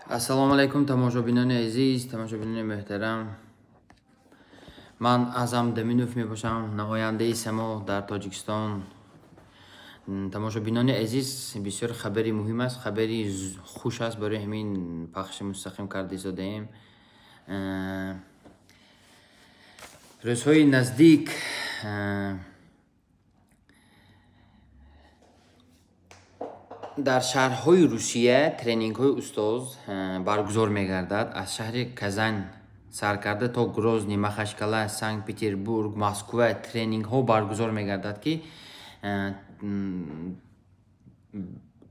Assalomu alaykum tomoshabinoni aziz, tomoshabinoni muhtaram. Man Azam Daminov mebasham, namoyandaи samo дар Тоҷикистон. Tomoshabinoni aziz, бисёр хабари муҳим аст, хабари хуш аст барои ҳамин пахши мустақим карда истодаем. Рӯзҳои наздик дар шаҳрҳои Русия тренингҳои устоз баргузор мегардад. Аз шаҳри Казань сар карда то Грозний, Махачкала, Санкт-Петербург, Москва тренингҳо баргузор мегардад, ки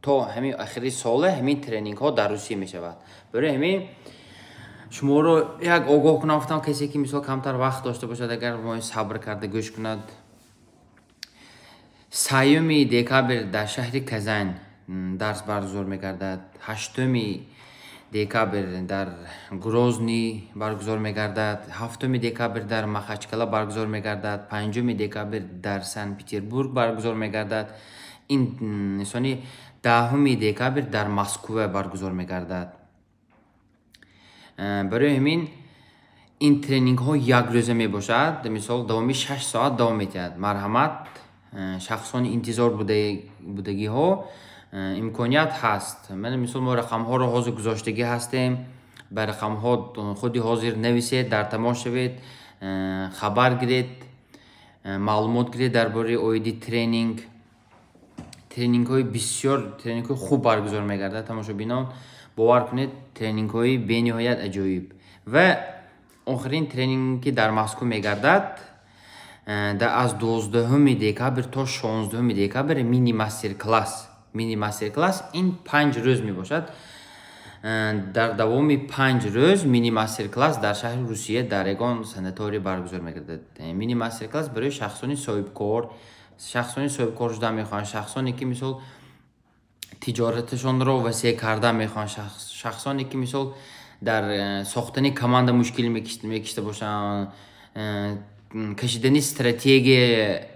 то ҳамин ахири сола ҳамин тренингҳо дар Русия мешавад. Барои ҳамин шуморо як огоҳ кунам, гуфтам касе ки мисол камтар вақт дошта бошад, агар мо сабр карда гӯш кунад. 3 декабр дар шаҳри Казань дарс баргузор мегардад. 8 декабр дар Грозний баргузор мегардад. 7 декабр дар Махачкала баргузор мегардад. 5 декабр дар Санкт-Петербург баргузор мегардад. ин нисони 10 декабр дар Москва баргузор мегардад. барои ҳамин ин тренингҳо як рӯза мебошад. Мисол давоми 6 соат давом метиҳад. Марҳамат, шахсони интизор будагиҳо имконият ҳаст. Ман мисол мо рақамҳоро ҳозир гузоштагӣ ҳастем. ба рақамҳо худи ҳозир нависед, дар тамос шавед, хабар гиред, маълумот гиред дар бораи оиди тренингҳои бисёр тренингҳои хуб баргузор мегардад. Тамошобинон бовар кунед, тренингҳои бениҳоят аҷоиб. Ва охирин тренинг ки дар Москва мегардад аз 12 декабр то 16 декабр мини мастер-класс. Мини мастер-класс ин 5 рӯз мебошад. дар давоми 5 рӯз мини мастер-класс дар шаҳри Русия дар ягон санатория баргузор мегардад. Мини мастер-класс барои шахсони соҳибкор шуда мехоҳанд, шахсоне ки мисол тиҷораташонро васеъ карда мехоҳанд, шахсоне ки мисол дар сохтани команда мушкил мекишида бошанд, кашидани стратегия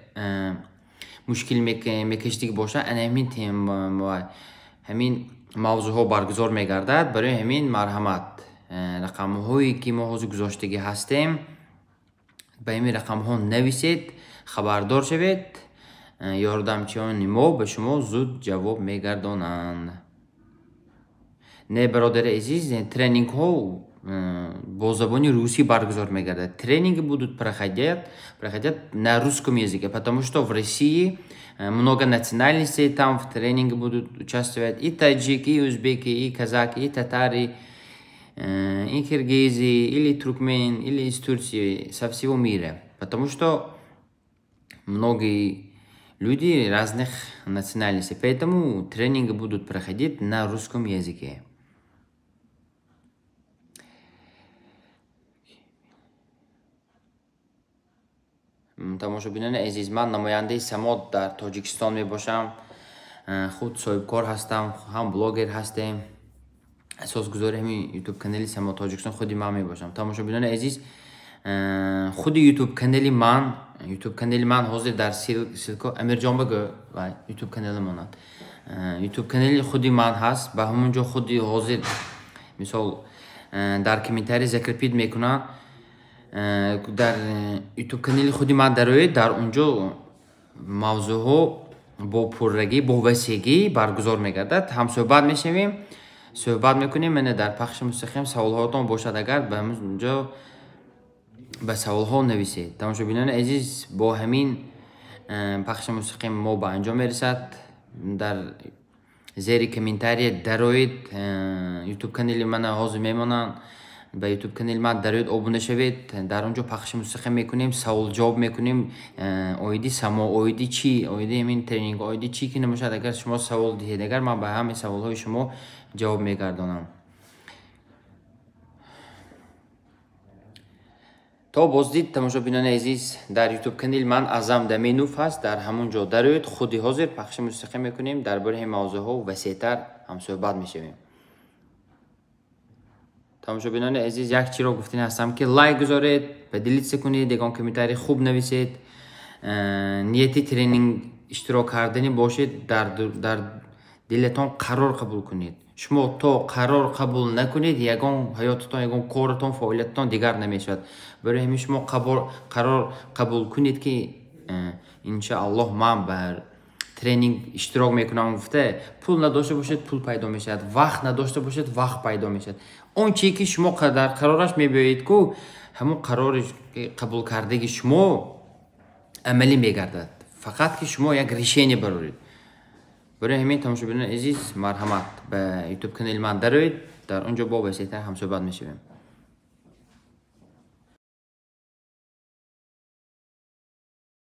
мушкил мекашидагӣ бошад, ҳамин мавзӯъҳо баргузор мегардад. барои ҳамин марҳамат, рақамҳое ки мо ҳозир гузоштагӣ ҳастем, ба ҳамин рақамҳо нависед, хабардор шавед. ёрдамчиёни мо ба шумо зуд ҷавоб мегардонанд. Не, бародари азиз, тренингҳо бо забони русӣ баргузор мегардад. Тренинги будут проходить на русском языке, потому что в России много национальностей там в тренинге будут участвовать. И таджики, и узбеки, и казаки, и татари, и киргизы, или туркмен, или из Турции, со всего мира. Потому что многие люди разных национальностей. Поэтому тренинги будут проходить на русском языке. Тамошобинони азиз, ман намояндаи само дар Тоҷикистон мебошам. Худ соҳибкор ҳастам, ҳам блогер ҳастем. асосгузори ҳамин ютуб канали Само Тоҷикистон худи ман мебошам. Тамошобинони азиз, худи ютуб канали ман ҳозир дар силко Амирҷон бигӯ ютуб канали монад. ютуб канали худи ман ҳаст. Ба ҳамонҷо худи ҳозир мисол дар комментарий закрепид мекунад. дар ютуб канали худи ман дароед, дар унҷо мавзӯъҳо бо пуррагӣ, бо васеъгӣ баргузор мегардад. ҳамсӯҳбат мешавем, суҳбат мекунем. мана дар пахши мустақим саволҳоятон бошад, агар ба унҷо ба саволҳо нависед. Тамошобинони азиз, бо ҳамин пахши мустақим мо ба анҷом мерасад. дар зери комментария дароед, ютуб канали мана ҳозир мемонанд. ба ютуб канали ман дароед обуна шавед. дар унҷо пахши мустақим мекунем, савол-ҷавоб мекунем. оиди само, оиди чӣ, оиди ҳамин тренинг, оиди чӣ ки намошад. агар шумо савол диҳед, агар ман ба ҳамаи саволҳои шумо ҷавоб мегардонам. то боздид тамошобинони азиз, дар ютуб канали ман Азам Даминов ҳаст. дар ҳамон ҷо дароед худи ҳозир пахши мустақим мекунем. дар бораи мавзӯъҳо васеътар ҳамсӯҳбат мешавем. тамошобинони азиз, як чиро гуфтани ҳастам ки лайк гузоред, поделиться кунед, ягон комментарий хуб нависед, нияти тренинг иштирок кардани бошед, дар дилатон қарор қабул кунед. شما تا قرار قبول نکنید یگان حیاتتان یگان کارتان فعالیتتان دیگر نمیشود. برای همین شما قرار قبول کنید که انشاءالله من بر ترینینگ اشتراک میکنم گفته پول نداشته باشید پول پیدا میشد، وقت نداشته باشید وقت پیدا میشد. اون چیزی که شما در قرارش میبینید که همون قرارش قبول کرده که شما عملی میگردد، فقط که شما یک ریشینی برورید. برای همین تماشاگران عزیز مرحمت به یوتیوب کانال من دارید، در اونجا با وسیع‌تر هم صحبت میشیم.